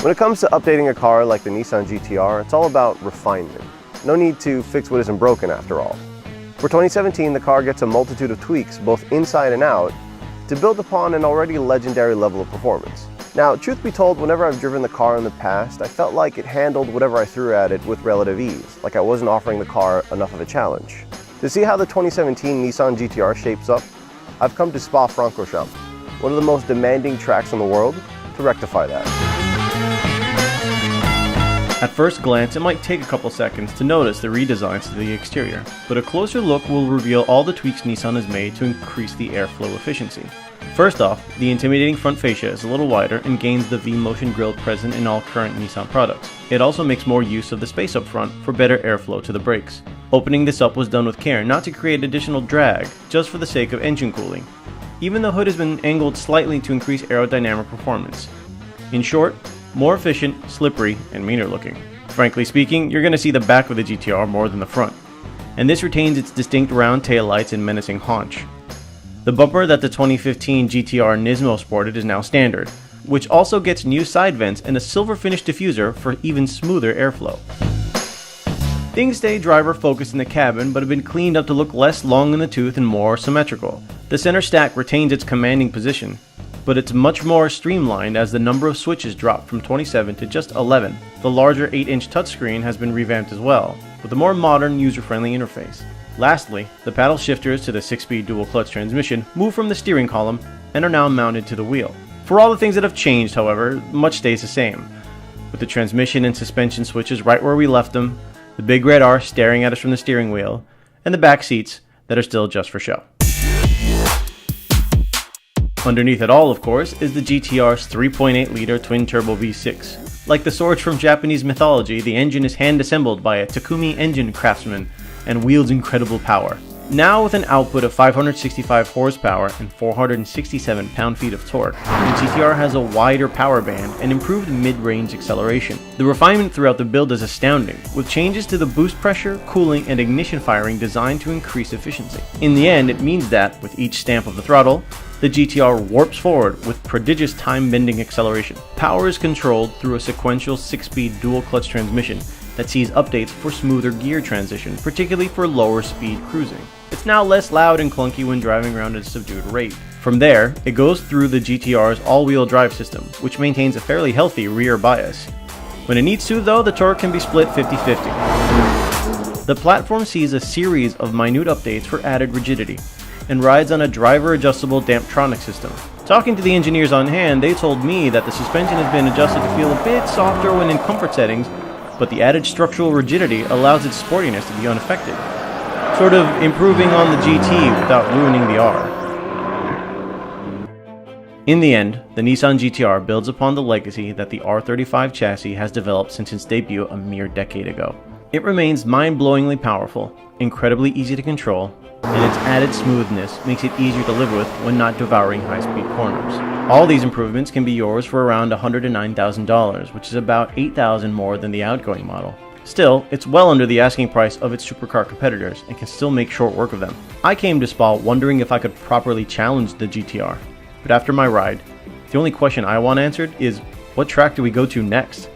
When it comes to updating a car like the Nissan GTR, it's all about refinement. No need to fix what isn't broken after all. For 2017, the car gets a multitude of tweaks, both inside and out, to build upon an already legendary level of performance. Now, truth be told, whenever I've driven the car in the past, I felt like it handled whatever I threw at it with relative ease, like I wasn't offering the car enough of a challenge. To see how the 2017 Nissan GTR shapes up, I've come to Spa-Francorchamps, one of the most demanding tracks in the world, to rectify that. At first glance, it might take a couple seconds to notice the redesigns to the exterior, but a closer look will reveal all the tweaks Nissan has made to increase the airflow efficiency. First off, the intimidating front fascia is a little wider and gains the V-motion grille present in all current Nissan products. It also makes more use of the space up front for better airflow to the brakes. Opening this up was done with care, not to create additional drag, just for the sake of engine cooling. Even the hood has been angled slightly to increase aerodynamic performance. In short, more efficient, slippery, and meaner looking. Frankly speaking, you're going to see the back of the GTR more than the front, and this retains its distinct round taillights and menacing haunch. The bumper that the 2015 GTR Nismo sported is now standard, which also gets new side vents and a silver finish diffuser for even smoother airflow. Things stay driver focused in the cabin, but have been cleaned up to look less long in the tooth and more symmetrical. The center stack retains its commanding position, but it's much more streamlined as the number of switches dropped from 27 to just 11. The larger 8-inch touchscreen has been revamped as well, with a more modern, user-friendly interface. Lastly, the paddle shifters to the 6-speed dual-clutch transmission move from the steering column and are now mounted to the wheel. For all the things that have changed, however, much stays the same, with the transmission and suspension switches right where we left them, the big red R staring at us from the steering wheel, and the back seats that are still just for show. Underneath it all, of course, is the GTR's 3.8-liter twin-turbo V6. Like the swords from Japanese mythology, the engine is hand-assembled by a Takumi engine craftsman and wields incredible power. Now with an output of 565 horsepower and 467 pound-feet of torque, the GTR has a wider power band and improved mid-range acceleration. The refinement throughout the build is astounding, with changes to the boost pressure, cooling, and ignition firing designed to increase efficiency. In the end, it means that, with each stamp of the throttle, the GTR warps forward with prodigious time-bending acceleration. Power is controlled through a sequential 6-speed dual-clutch transmission that sees updates for smoother gear transition, particularly for lower speed cruising. It's now less loud and clunky when driving around at a subdued rate. From there, it goes through the GTR's all-wheel drive system, which maintains a fairly healthy rear bias. When it needs to, though, the torque can be split 50-50. The platform sees a series of minute updates for added rigidity, and rides on a driver-adjustable Damptronic system. Talking to the engineers on hand, they told me that the suspension has been adjusted to feel a bit softer when in comfort settings, but the added structural rigidity allows its sportiness to be unaffected, sort of improving on the GT without ruining the R. In the end, the Nissan GTR builds upon the legacy that the R35 chassis has developed since its debut a mere decade ago. It remains mind-blowingly powerful, incredibly easy to control, and its added smoothness makes it easier to live with when not devouring high-speed corners. All these improvements can be yours for around $109,000, which is about $8,000 more than the outgoing model. Still, it's well under the asking price of its supercar competitors and can still make short work of them. I came to Spa wondering if I could properly challenge the GTR, but after my ride, the only question I want answered is, what track do we go to next?